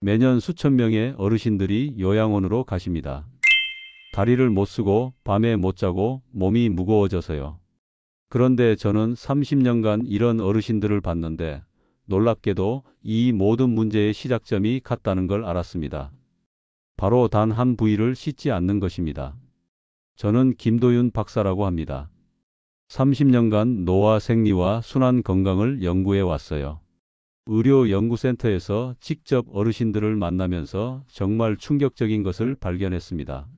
매년 수천 명의 어르신들이 요양원으로 가십니다. 다리를 못 쓰고 밤에 못 자고 몸이 무거워져서요. 그런데 저는 30년간 이런 어르신들을 봤는데 놀랍게도 이 모든 문제의 시작점이 같다는 걸 알았습니다. 바로 단 한 부위를 씻지 않는 것입니다. 저는 김도윤 박사라고 합니다. 30년간 노화 생리와 순환 건강을 연구해 왔어요. 의료연구센터에서 직접 어르신들을 만나면서 정말 충격적인 것을 발견했습니다.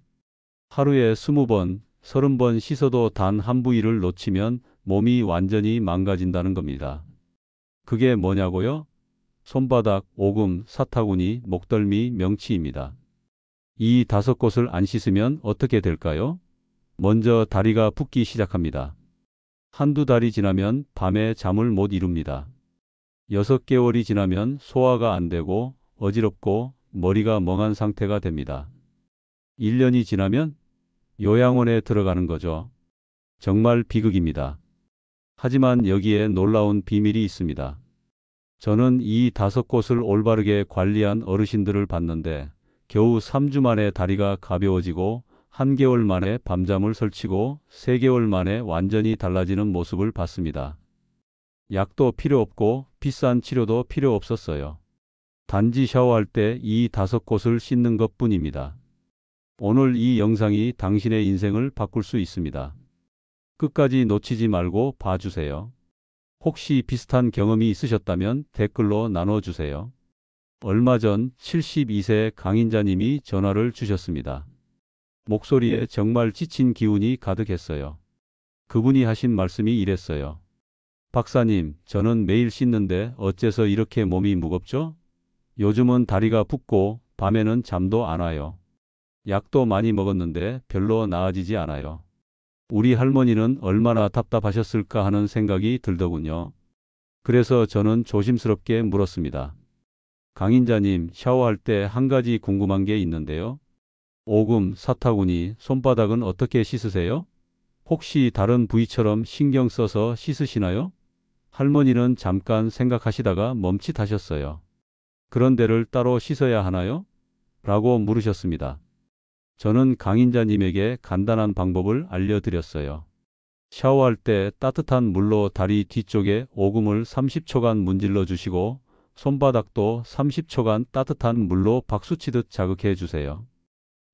하루에 20번, 30번 씻어도 단 한 부위를 놓치면 몸이 완전히 망가진다는 겁니다. 그게 뭐냐고요? 손바닥, 오금, 사타구니, 목덜미, 명치입니다. 이 5곳을 안 씻으면 어떻게 될까요? 먼저 다리가 붓기 시작합니다. 한두 달이 지나면 밤에 잠을 못 이룹니다. 6개월이 지나면 소화가 안 되고 어지럽고 머리가 멍한 상태가 됩니다. 1년이 지나면 요양원에 들어가는 거죠. 정말 비극입니다. 하지만 여기에 놀라운 비밀이 있습니다. 저는 이 5곳을 올바르게 관리한 어르신들을 봤는데 겨우 3주 만에 다리가 가벼워지고 1개월 만에 밤잠을 설치고 3개월 만에 완전히 달라지는 모습을 봤습니다. 약도 필요 없고 비싼 치료도 필요 없었어요. 단지 샤워할 때 이 5곳을 씻는 것뿐입니다. 오늘 이 영상이 당신의 인생을 바꿀 수 있습니다. 끝까지 놓치지 말고 봐주세요. 혹시 비슷한 경험이 있으셨다면 댓글로 나눠주세요. 얼마 전 72세 강인자님이 전화를 주셨습니다. 목소리에 정말 지친 기운이 가득했어요. 그분이 하신 말씀이 이랬어요. 박사님, 저는 매일 씻는데 어째서 이렇게 몸이 무겁죠? 요즘은 다리가 붓고 밤에는 잠도 안 와요. 약도 많이 먹었는데 별로 나아지지 않아요. 우리 할머니는 얼마나 답답하셨을까 하는 생각이 들더군요. 그래서 저는 조심스럽게 물었습니다. 강인자님, 샤워할 때 한 가지 궁금한 게 있는데요. 오금, 사타구니, 손바닥은 어떻게 씻으세요? 혹시 다른 부위처럼 신경 써서 씻으시나요? 할머니는 잠깐 생각하시다가 멈칫하셨어요. 그런 데를 따로 씻어야 하나요? 라고 물으셨습니다. 저는 강인자님에게 간단한 방법을 알려드렸어요. 샤워할 때 따뜻한 물로 다리 뒤쪽에 오금을 30초간 문질러 주시고 손바닥도 30초간 따뜻한 물로 박수치듯 자극해 주세요.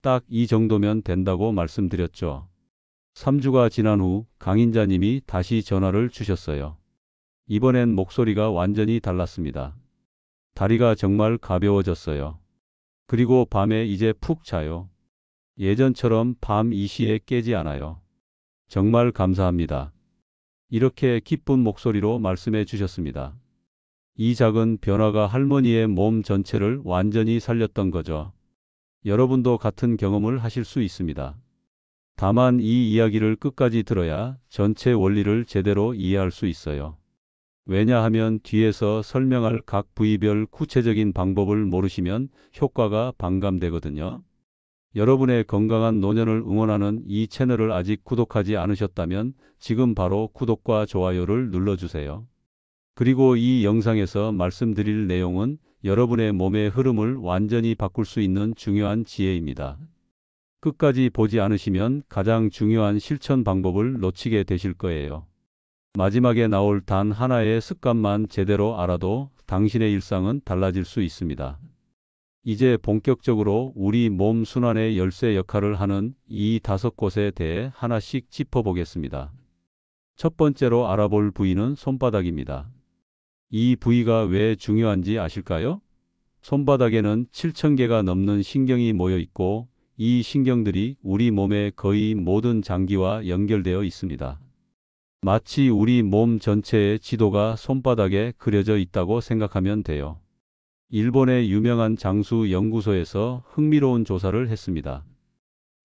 딱 이 정도면 된다고 말씀드렸죠. 3주가 지난 후 강인자님이 다시 전화를 주셨어요. 이번엔 목소리가 완전히 달랐습니다. 다리가 정말 가벼워졌어요. 그리고 밤에 이제 푹 자요. 예전처럼 밤 2시에 깨지 않아요. 정말 감사합니다. 이렇게 기쁜 목소리로 말씀해 주셨습니다. 이 작은 변화가 할머니의 몸 전체를 완전히 살렸던 거죠. 여러분도 같은 경험을 하실 수 있습니다. 다만 이 이야기를 끝까지 들어야 전체 원리를 제대로 이해할 수 있어요. 왜냐하면 뒤에서 설명할 각 부위별 구체적인 방법을 모르시면 효과가 반감되거든요. 여러분의 건강한 노년을 응원하는 이 채널을 아직 구독하지 않으셨다면 지금 바로 구독과 좋아요를 눌러주세요. 그리고 이 영상에서 말씀드릴 내용은 여러분의 몸의 흐름을 완전히 바꿀 수 있는 중요한 지혜입니다. 끝까지 보지 않으시면 가장 중요한 실천 방법을 놓치게 되실 거예요. 마지막에 나올 단 하나의 습관만 제대로 알아도 당신의 일상은 달라질 수 있습니다. 이제 본격적으로 우리 몸 순환의 열쇠 역할을 하는 이 5곳에 대해 하나씩 짚어보겠습니다. 첫 번째로 알아볼 부위는 손바닥입니다. 이 부위가 왜 중요한지 아실까요? 손바닥에는 7,000개가 넘는 신경이 모여 있고 이 신경들이 우리 몸의 거의 모든 장기와 연결되어 있습니다. 마치 우리 몸 전체의 지도가 손바닥에 그려져 있다고 생각하면 돼요. 일본의 유명한 장수 연구소에서 흥미로운 조사를 했습니다.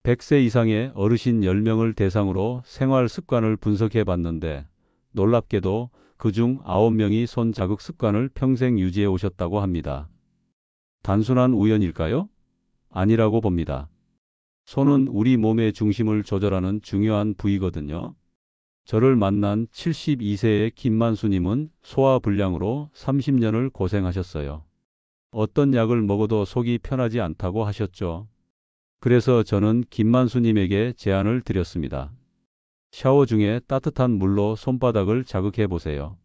100세 이상의 어르신 10명을 대상으로 생활 습관을 분석해 봤는데 놀랍게도 그중 9명이 손 자극 습관을 평생 유지해 오셨다고 합니다. 단순한 우연일까요? 아니라고 봅니다. 손은 우리 몸의 중심을 조절하는 중요한 부위거든요. 저를 만난 72세의 김만수님은 소화불량으로 30년을 고생하셨어요. 어떤 약을 먹어도 속이 편하지 않다고 하셨죠. 그래서 저는 김만수님에게 제안을 드렸습니다. 샤워 중에 따뜻한 물로 손바닥을 자극해 보세요.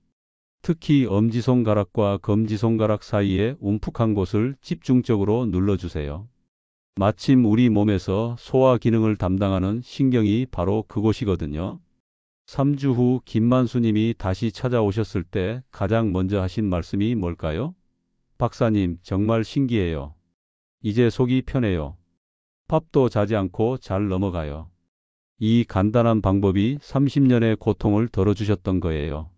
특히 엄지손가락과 검지손가락 사이에 움푹한 곳을 집중적으로 눌러주세요. 마침 우리 몸에서 소화 기능을 담당하는 신경이 바로 그곳이거든요. 3주 후 김만수님이 다시 찾아오셨을 때 가장 먼저 하신 말씀이 뭘까요? 박사님, 정말 신기해요. 이제 속이 편해요. 밥도 자지 않고 잘 넘어가요. 이 간단한 방법이 30년의 고통을 덜어주셨던 거예요.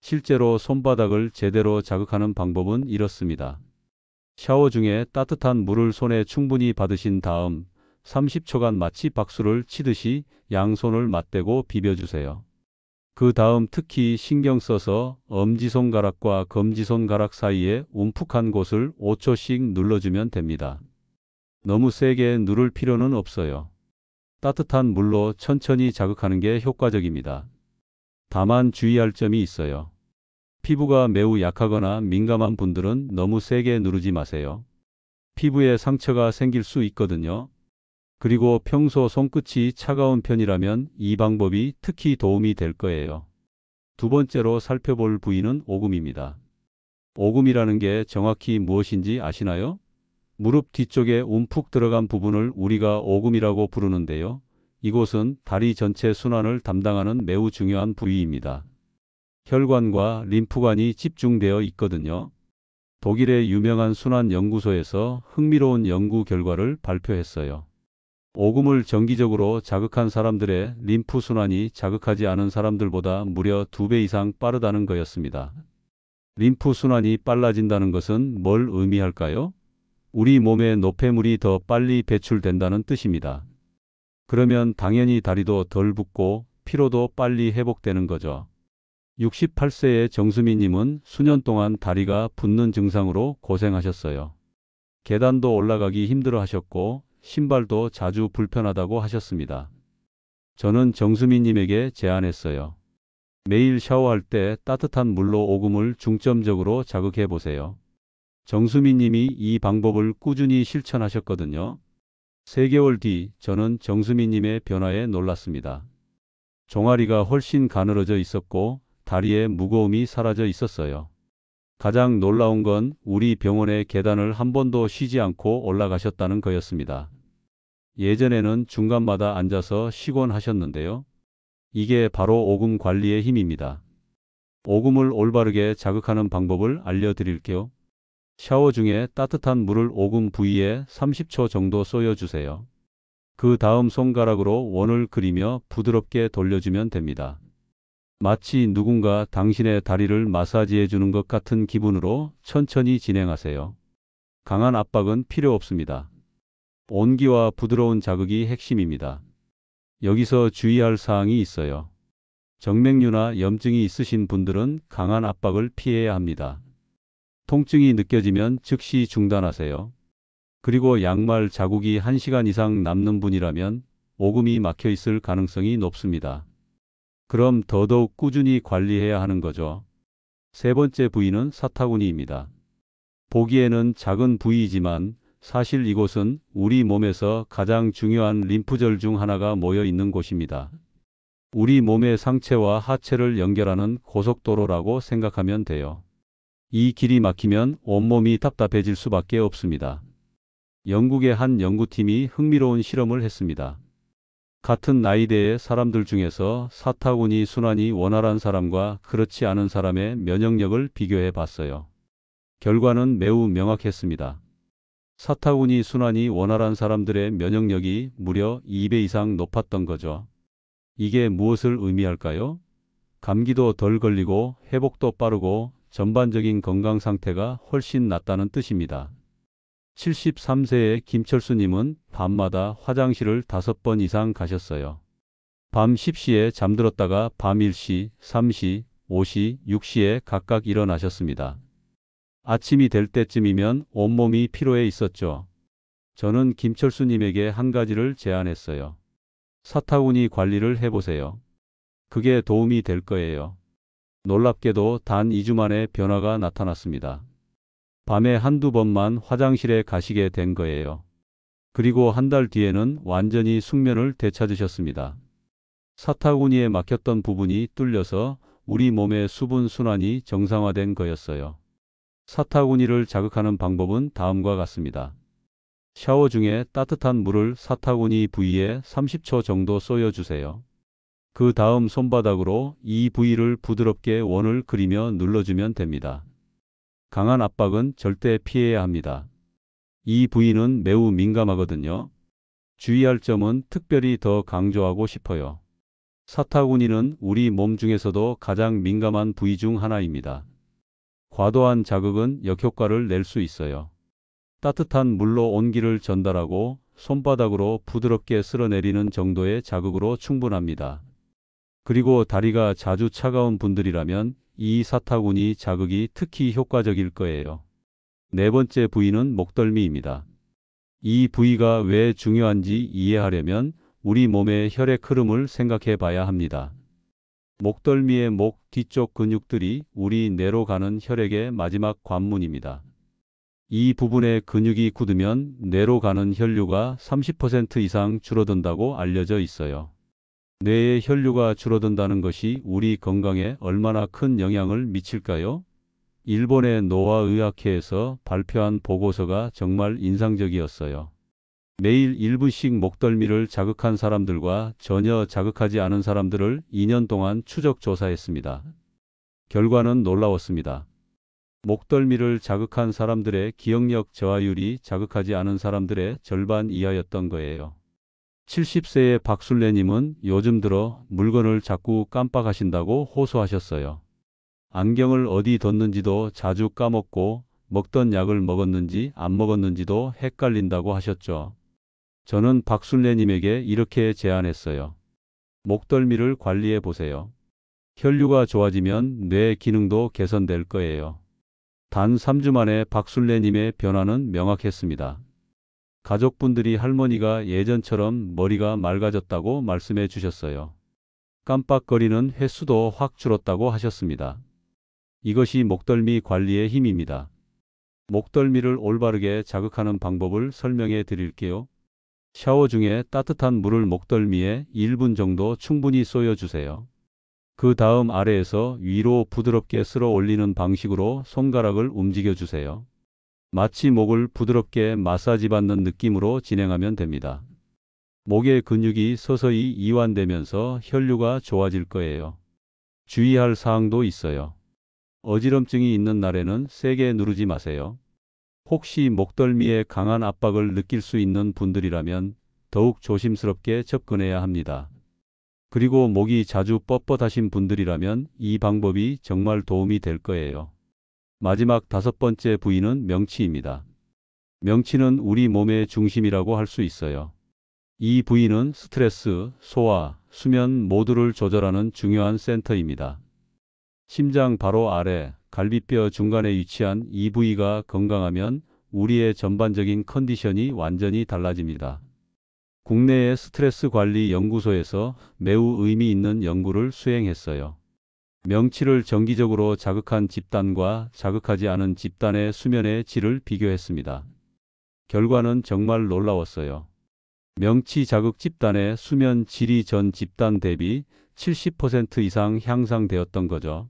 실제로 손바닥을 제대로 자극하는 방법은 이렇습니다. 샤워 중에 따뜻한 물을 손에 충분히 받으신 다음 30초간 마치 박수를 치듯이 양손을 맞대고 비벼주세요. 그 다음 특히 신경 써서 엄지손가락과 검지손가락 사이에 움푹한 곳을 5초씩 눌러주면 됩니다. 너무 세게 누를 필요는 없어요. 따뜻한 물로 천천히 자극하는 게 효과적입니다. 다만 주의할 점이 있어요. 피부가 매우 약하거나 민감한 분들은 너무 세게 누르지 마세요. 피부에 상처가 생길 수 있거든요. 그리고 평소 손끝이 차가운 편이라면 이 방법이 특히 도움이 될 거예요. 두 번째로 살펴볼 부위는 오금입니다. 오금이라는 게 정확히 무엇인지 아시나요? 무릎 뒤쪽에 움푹 들어간 부분을 우리가 오금이라고 부르는데요. 이곳은 다리 전체 순환을 담당하는 매우 중요한 부위입니다. 혈관과 림프관이 집중되어 있거든요. 독일의 유명한 순환 연구소에서 흥미로운 연구 결과를 발표했어요. 오금을 정기적으로 자극한 사람들의 림프 순환이 자극하지 않은 사람들보다 무려 2배 이상 빠르다는 거였습니다. 림프 순환이 빨라진다는 것은 뭘 의미할까요? 우리 몸에 노폐물이 더 빨리 배출된다는 뜻입니다. 그러면 당연히 다리도 덜 붓고 피로도 빨리 회복되는 거죠. 68세의 정수미님은 수년 동안 다리가 붓는 증상으로 고생하셨어요. 계단도 올라가기 힘들어 하셨고 신발도 자주 불편하다고 하셨습니다. 저는 정수미님에게 제안했어요. 매일 샤워할 때 따뜻한 물로 오금을 중점적으로 자극해 보세요. 정수미님이 이 방법을 꾸준히 실천하셨거든요. 3개월 뒤 저는 정수미님의 변화에 놀랐습니다. 종아리가 훨씬 가늘어져 있었고 다리의 무거움이 사라져 있었어요. 가장 놀라운 건 우리 병원의 계단을 한 번도 쉬지 않고 올라가셨다는 거였습니다. 예전에는 중간마다 앉아서 쉬곤 하셨는데요. 이게 바로 오금 관리의 힘입니다. 오금을 올바르게 자극하는 방법을 알려드릴게요. 샤워 중에 따뜻한 물을 오금 부위에 30초 정도 쏘여주세요. 그 다음 손가락으로 원을 그리며 부드럽게 돌려주면 됩니다. 마치 누군가 당신의 다리를 마사지해 주는 것 같은 기분으로 천천히 진행하세요. 강한 압박은 필요 없습니다. 온기와 부드러운 자극이 핵심입니다. 여기서 주의할 사항이 있어요. 정맥류나 염증이 있으신 분들은 강한 압박을 피해야 합니다. 통증이 느껴지면 즉시 중단하세요. 그리고 양말 자국이 1시간 이상 남는 분이라면 오금이 막혀 있을 가능성이 높습니다. 그럼 더더욱 꾸준히 관리해야 하는 거죠. 세 번째 부위는 사타구니입니다. 보기에는 작은 부위이지만 사실 이곳은 우리 몸에서 가장 중요한 림프절 중 하나가 모여 있는 곳입니다. 우리 몸의 상체와 하체를 연결하는 고속도로라고 생각하면 돼요. 이 길이 막히면 온몸이 답답해질 수밖에 없습니다. 영국의 한 연구팀이 흥미로운 실험을 했습니다. 같은 나이대의 사람들 중에서 사타구니 순환이 원활한 사람과 그렇지 않은 사람의 면역력을 비교해 봤어요. 결과는 매우 명확했습니다. 사타구니 순환이 원활한 사람들의 면역력이 무려 2배 이상 높았던 거죠. 이게 무엇을 의미할까요? 감기도 덜 걸리고 회복도 빠르고 전반적인 건강 상태가 훨씬 낫다는 뜻입니다. 73세의 김철수님은 밤마다 화장실을 5번 이상 가셨어요. 밤 10시에 잠들었다가 밤 1시, 3시, 5시, 6시에 각각 일어나셨습니다. 아침이 될 때쯤이면 온몸이 피로해 있었죠. 저는 김철수님에게 한 가지를 제안했어요. 사타구니 관리를 해보세요. 그게 도움이 될 거예요. 놀랍게도 단 2주 만에 변화가 나타났습니다. 밤에 한두 번만 화장실에 가시게 된 거예요. 그리고 한 달 뒤에는 완전히 숙면을 되찾으셨습니다. 사타구니에 막혔던 부분이 뚫려서 우리 몸의 수분 순환이 정상화된 거였어요. 사타구니를 자극하는 방법은 다음과 같습니다. 샤워 중에 따뜻한 물을 사타구니 부위에 30초 정도 쏘여주세요. 그 다음 손바닥으로 이 부위를 부드럽게 원을 그리며 눌러주면 됩니다. 강한 압박은 절대 피해야 합니다. 이 부위는 매우 민감하거든요. 주의할 점은 특별히 더 강조하고 싶어요. 사타구니는 우리 몸 중에서도 가장 민감한 부위 중 하나입니다. 과도한 자극은 역효과를 낼 수 있어요. 따뜻한 물로 온기를 전달하고 손바닥으로 부드럽게 쓸어내리는 정도의 자극으로 충분합니다. 그리고 다리가 자주 차가운 분들이라면 이 사타구니 자극이 특히 효과적일 거예요. 네 번째 부위는 목덜미입니다. 이 부위가 왜 중요한지 이해하려면 우리 몸의 혈액 흐름을 생각해 봐야 합니다. 목덜미의 목 뒤쪽 근육들이 우리 뇌로 가는 혈액의 마지막 관문입니다. 이 부분에 근육이 굳으면 뇌로 가는 혈류가 30% 이상 줄어든다고 알려져 있어요. 뇌의 혈류가 줄어든다는 것이 우리 건강에 얼마나 큰 영향을 미칠까요? 일본의 노화의학회에서 발표한 보고서가 정말 인상적이었어요. 매일 1분씩 목덜미를 자극한 사람들과 전혀 자극하지 않은 사람들을 2년 동안 추적 조사했습니다. 결과는 놀라웠습니다. 목덜미를 자극한 사람들의 기억력 저하율이 자극하지 않은 사람들의 절반 이하였던 거예요. 70세의 박순례님은 요즘 들어 물건을 자꾸 깜빡하신다고 호소하셨어요. 안경을 어디 뒀는지도 자주 까먹고 먹던 약을 먹었는지 안 먹었는지도 헷갈린다고 하셨죠. 저는 박순례님에게 이렇게 제안했어요. 목덜미를 관리해 보세요. 혈류가 좋아지면 뇌 기능도 개선될 거예요. 단 3주 만에 박순례님의 변화는 명확했습니다. 가족분들이 할머니가 예전처럼 머리가 맑아졌다고 말씀해 주셨어요. 깜빡거리는 횟수도 확 줄었다고 하셨습니다. 이것이 목덜미 관리의 힘입니다. 목덜미를 올바르게 자극하는 방법을 설명해 드릴게요. 샤워 중에 따뜻한 물을 목덜미에 1분 정도 충분히 쏘여주세요. 그 다음 아래에서 위로 부드럽게 쓸어 올리는 방식으로 손가락을 움직여 주세요. 마치 목을 부드럽게 마사지 받는 느낌으로 진행하면 됩니다. 목의 근육이 서서히 이완되면서 혈류가 좋아질 거예요. 주의할 사항도 있어요. 어지럼증이 있는 날에는 세게 누르지 마세요. 혹시 목덜미에 강한 압박을 느낄 수 있는 분들이라면 더욱 조심스럽게 접근해야 합니다. 그리고 목이 자주 뻣뻣하신 분들이라면 이 방법이 정말 도움이 될 거예요. 마지막 5번째 부위는 명치입니다. 명치는 우리 몸의 중심이라고 할 수 있어요. 이 부위는 스트레스, 소화, 수면 모두를 조절하는 중요한 센터입니다. 심장 바로 아래, 갈비뼈 중간에 위치한 이 부위가 건강하면 우리의 전반적인 컨디션이 완전히 달라집니다. 국내의 스트레스 관리 연구소에서 매우 의미 있는 연구를 수행했어요. 명치를 정기적으로 자극한 집단과 자극하지 않은 집단의 수면의 질을 비교했습니다. 결과는 정말 놀라웠어요. 명치 자극 집단의 수면 질이 전 집단 대비 70% 이상 향상되었던 거죠.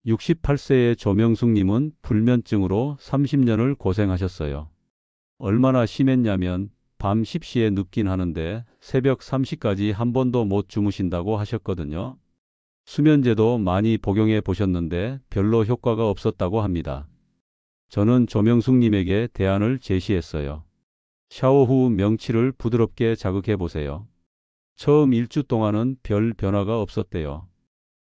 68세의 조명숙님은 불면증으로 30년을 고생하셨어요. 얼마나 심했냐면 밤 10시에 눕긴 하는데 새벽 3시까지 한 번도 못 주무신다고 하셨거든요. 수면제도 많이 복용해 보셨는데 별로 효과가 없었다고 합니다. 저는 조명숙님에게 대안을 제시했어요. 샤워 후 명치를 부드럽게 자극해 보세요. 처음 1주 동안은 별 변화가 없었대요.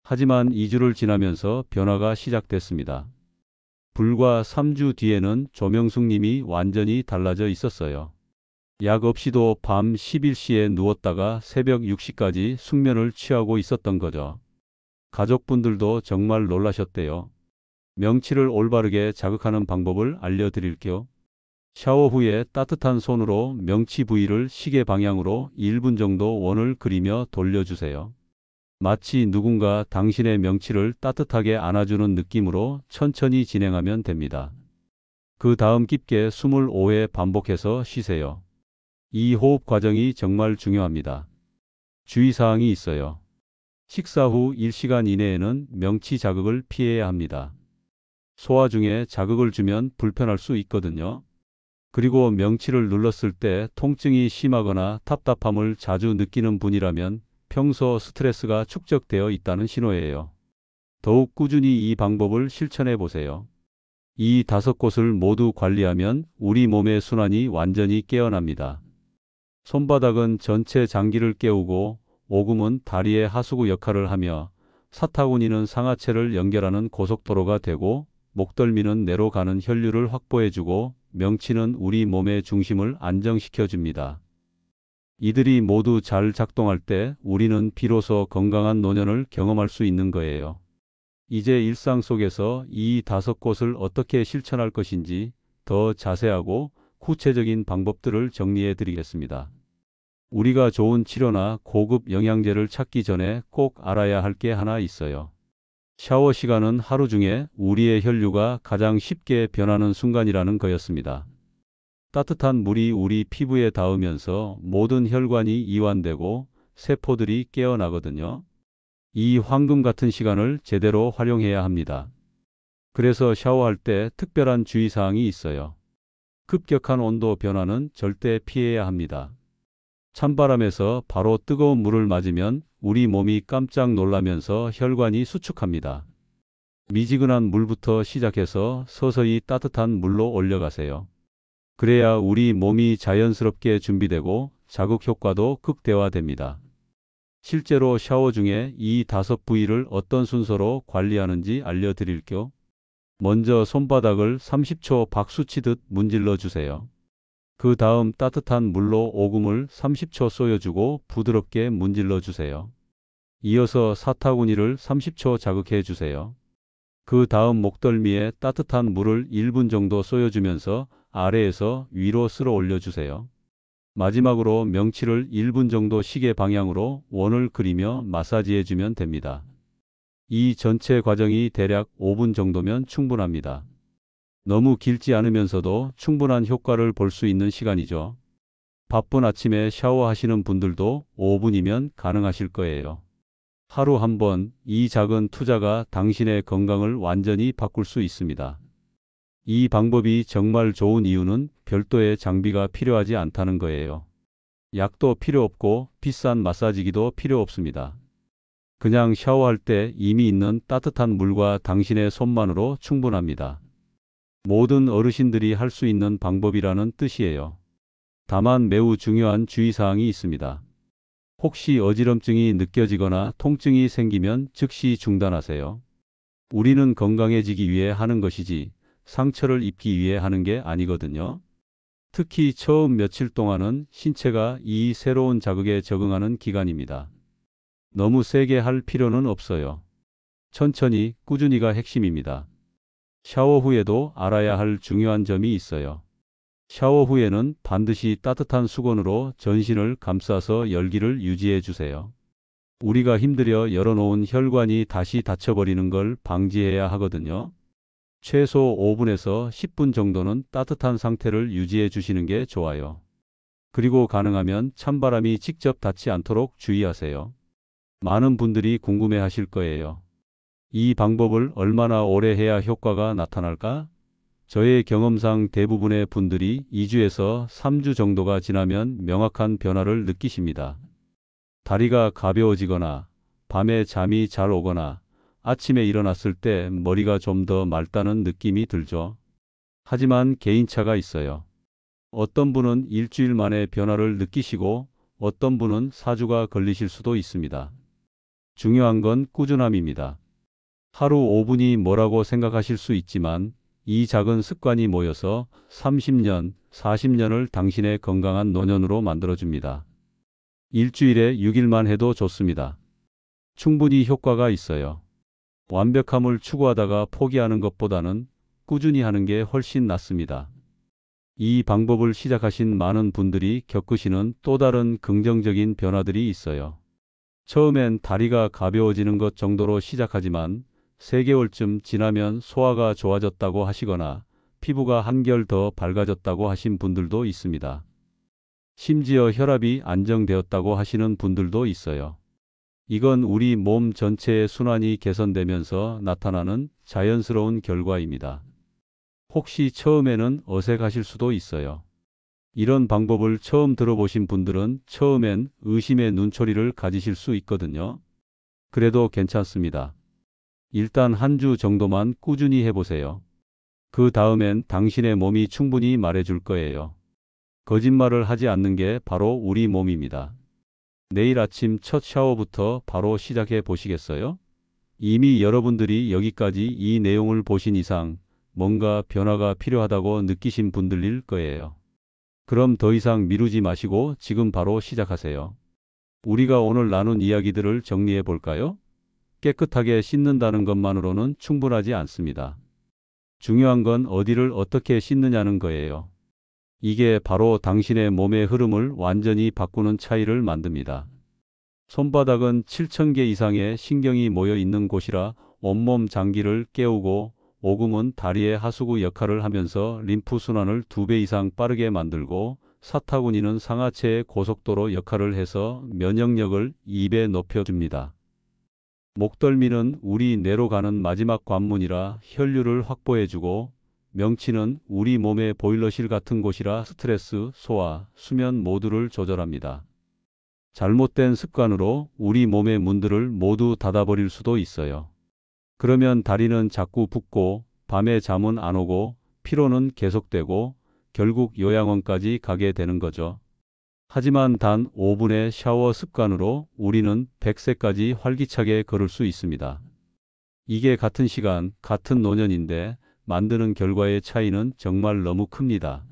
하지만 2주를 지나면서 변화가 시작됐습니다. 불과 3주 뒤에는 조명숙님이 완전히 달라져 있었어요. 약 없이도 밤 11시에 누웠다가 새벽 6시까지 숙면을 취하고 있었던 거죠. 가족분들도 정말 놀라셨대요. 명치를 올바르게 자극하는 방법을 알려드릴게요. 샤워 후에 따뜻한 손으로 명치 부위를 시계 방향으로 1분 정도 원을 그리며 돌려주세요. 마치 누군가 당신의 명치를 따뜻하게 안아주는 느낌으로 천천히 진행하면 됩니다. 그 다음 깊게 숨을 5회 반복해서 쉬세요. 이 호흡 과정이 정말 중요합니다. 주의사항이 있어요. 식사 후 1시간 이내에는 명치 자극을 피해야 합니다. 소화 중에 자극을 주면 불편할 수 있거든요. 그리고 명치를 눌렀을 때 통증이 심하거나 답답함을 자주 느끼는 분이라면 평소 스트레스가 축적되어 있다는 신호예요. 더욱 꾸준히 이 방법을 실천해 보세요. 이 5곳을 모두 관리하면 우리 몸의 순환이 완전히 깨어납니다. 손바닥은 전체 장기를 깨우고 오금은 다리의 하수구 역할을 하며 사타구니는 상하체를 연결하는 고속도로가 되고 목덜미는 뇌로 가는 혈류를 확보해주고 명치는 우리 몸의 중심을 안정시켜 줍니다. 이들이 모두 잘 작동할 때 우리는 비로소 건강한 노년을 경험할 수 있는 거예요. 이제 일상 속에서 이 5곳을 어떻게 실천할 것인지 더 자세하고 구체적인 방법들을 정리해 드리겠습니다. 우리가 좋은 치료나 고급 영양제를 찾기 전에 꼭 알아야 할 게 하나 있어요. 샤워 시간은 하루 중에 우리의 혈류가 가장 쉽게 변하는 순간이라는 거였습니다. 따뜻한 물이 우리 피부에 닿으면서 모든 혈관이 이완되고 세포들이 깨어나거든요. 이 황금 같은 시간을 제대로 활용해야 합니다. 그래서 샤워할 때 특별한 주의사항이 있어요. 급격한 온도 변화는 절대 피해야 합니다. 찬바람에서 바로 뜨거운 물을 맞으면 우리 몸이 깜짝 놀라면서 혈관이 수축합니다. 미지근한 물부터 시작해서 서서히 따뜻한 물로 올려가세요. 그래야 우리 몸이 자연스럽게 준비되고 자극 효과도 극대화됩니다. 실제로 샤워 중에 이 5부위를 어떤 순서로 관리하는지 알려드릴게요. 먼저 손바닥을 30초 박수 치듯 문질러 주세요. 그 다음 따뜻한 물로 오금을 30초 쏘여주고 부드럽게 문질러 주세요. 이어서 사타구니를 30초 자극해 주세요. 그 다음 목덜미에 따뜻한 물을 1분 정도 쏘여주면서 아래에서 위로 쓸어 올려주세요. 마지막으로 명치를 1분 정도 시계 방향으로 원을 그리며 마사지해 주면 됩니다. 이 전체 과정이 대략 5분 정도면 충분합니다. 너무 길지 않으면서도 충분한 효과를 볼 수 있는 시간이죠. 바쁜 아침에 샤워하시는 분들도 5분이면 가능하실 거예요. 하루 한 번 이 작은 투자가 당신의 건강을 완전히 바꿀 수 있습니다. 이 방법이 정말 좋은 이유는 별도의 장비가 필요하지 않다는 거예요. 약도 필요 없고 비싼 마사지기도 필요 없습니다. 그냥 샤워할 때 이미 있는 따뜻한 물과 당신의 손만으로 충분합니다. 모든 어르신들이 할 수 있는 방법이라는 뜻이에요. 다만 매우 중요한 주의사항이 있습니다. 혹시 어지럼증이 느껴지거나 통증이 생기면 즉시 중단하세요. 우리는 건강해지기 위해 하는 것이지 상처를 입기 위해 하는 게 아니거든요. 특히 처음 며칠 동안은 신체가 이 새로운 자극에 적응하는 기간입니다. 너무 세게 할 필요는 없어요. 천천히, 꾸준히가 핵심입니다. 샤워 후에도 알아야 할 중요한 점이 있어요. 샤워 후에는 반드시 따뜻한 수건으로 전신을 감싸서 열기를 유지해 주세요. 우리가 힘들여 열어놓은 혈관이 다시 닫혀버리는 걸 방지해야 하거든요. 최소 5분에서 10분 정도는 따뜻한 상태를 유지해 주시는 게 좋아요. 그리고 가능하면 찬바람이 직접 닿지 않도록 주의하세요. 많은 분들이 궁금해 하실 거예요. 이 방법을 얼마나 오래 해야 효과가 나타날까? 저의 경험상 대부분의 분들이 2주에서 3주 정도가 지나면 명확한 변화를 느끼십니다. 다리가 가벼워지거나 밤에 잠이 잘 오거나 아침에 일어났을 때 머리가 좀 더 맑다는 느낌이 들죠. 하지만 개인차가 있어요. 어떤 분은 일주일 만에 변화를 느끼시고 어떤 분은 4주가 걸리실 수도 있습니다. 중요한 건 꾸준함입니다. 하루 5분이 뭐라고 생각하실 수 있지만 이 작은 습관이 모여서 30년, 40년을 당신의 건강한 노년으로 만들어줍니다. 일주일에 6일만 해도 좋습니다. 충분히 효과가 있어요. 완벽함을 추구하다가 포기하는 것보다는 꾸준히 하는 게 훨씬 낫습니다. 이 방법을 시작하신 많은 분들이 겪으시는 또 다른 긍정적인 변화들이 있어요. 처음엔 다리가 가벼워지는 것 정도로 시작하지만 3개월쯤 지나면 소화가 좋아졌다고 하시거나 피부가 한결 더 밝아졌다고 하신 분들도 있습니다. 심지어 혈압이 안정되었다고 하시는 분들도 있어요. 이건 우리 몸 전체의 순환이 개선되면서 나타나는 자연스러운 결과입니다. 혹시 처음에는 어색하실 수도 있어요. 이런 방법을 처음 들어보신 분들은 처음엔 의심의 눈초리를 가지실 수 있거든요. 그래도 괜찮습니다. 일단 한 주 정도만 꾸준히 해보세요. 그 다음엔 당신의 몸이 충분히 말해줄 거예요. 거짓말을 하지 않는 게 바로 우리 몸입니다. 내일 아침 첫 샤워부터 바로 시작해 보시겠어요? 이미 여러분들이 여기까지 이 내용을 보신 이상 뭔가 변화가 필요하다고 느끼신 분들일 거예요. 그럼 더 이상 미루지 마시고 지금 바로 시작하세요. 우리가 오늘 나눈 이야기들을 정리해 볼까요? 깨끗하게 씻는다는 것만으로는 충분하지 않습니다. 중요한 건 어디를 어떻게 씻느냐는 거예요. 이게 바로 당신의 몸의 흐름을 완전히 바꾸는 차이를 만듭니다. 손바닥은 7,000개 이상의 신경이 모여 있는 곳이라 온몸 장기를 깨우고 오금은 다리의 하수구 역할을 하면서 림프 순환을 2배 이상 빠르게 만들고 사타구니는 상하체의 고속도로 역할을 해서 면역력을 2배 높여줍니다. 목덜미는 우리 뇌로 가는 마지막 관문이라 혈류를 확보해주고 명치는 우리 몸의 보일러실 같은 곳이라 스트레스, 소화, 수면 모두를 조절합니다. 잘못된 습관으로 우리 몸의 문들을 모두 닫아버릴 수도 있어요. 그러면 다리는 자꾸 붓고 밤에 잠은 안 오고 피로는 계속되고 결국 요양원까지 가게 되는 거죠. 하지만 단 5분의 샤워 습관으로 우리는 100세까지 활기차게 걸을 수 있습니다. 이게 같은 시간, 같은 노년인데 만드는 결과의 차이는 정말 너무 큽니다.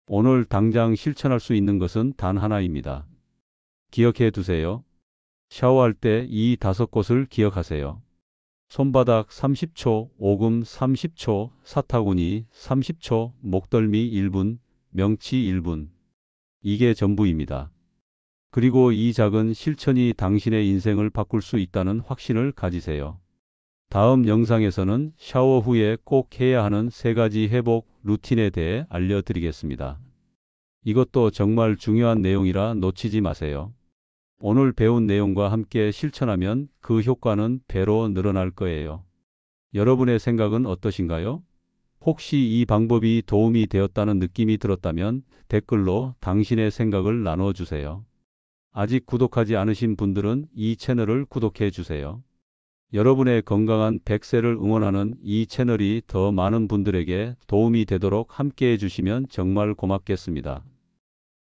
오늘 당장 실천할 수 있는 것은 단 하나입니다. 기억해 두세요. 샤워할 때 이 5곳을 기억하세요. 손바닥 30초, 오금 30초, 사타구니 30초, 목덜미 1분, 명치 1분. 이게 전부입니다. 그리고 이 작은 실천이 당신의 인생을 바꿀 수 있다는 확신을 가지세요. 다음 영상에서는 샤워 후에 꼭 해야 하는 3가지 회복 루틴에 대해 알려드리겠습니다. 이것도 정말 중요한 내용이라 놓치지 마세요. 오늘 배운 내용과 함께 실천하면 그 효과는 배로 늘어날 거예요. 여러분의 생각은 어떠신가요? 혹시 이 방법이 도움이 되었다는 느낌이 들었다면 댓글로 당신의 생각을 나눠주세요. 아직 구독하지 않으신 분들은 이 채널을 구독해 주세요. 여러분의 건강한 100세를 응원하는 이 채널이 더 많은 분들에게 도움이 되도록 함께 해주시면 정말 고맙겠습니다.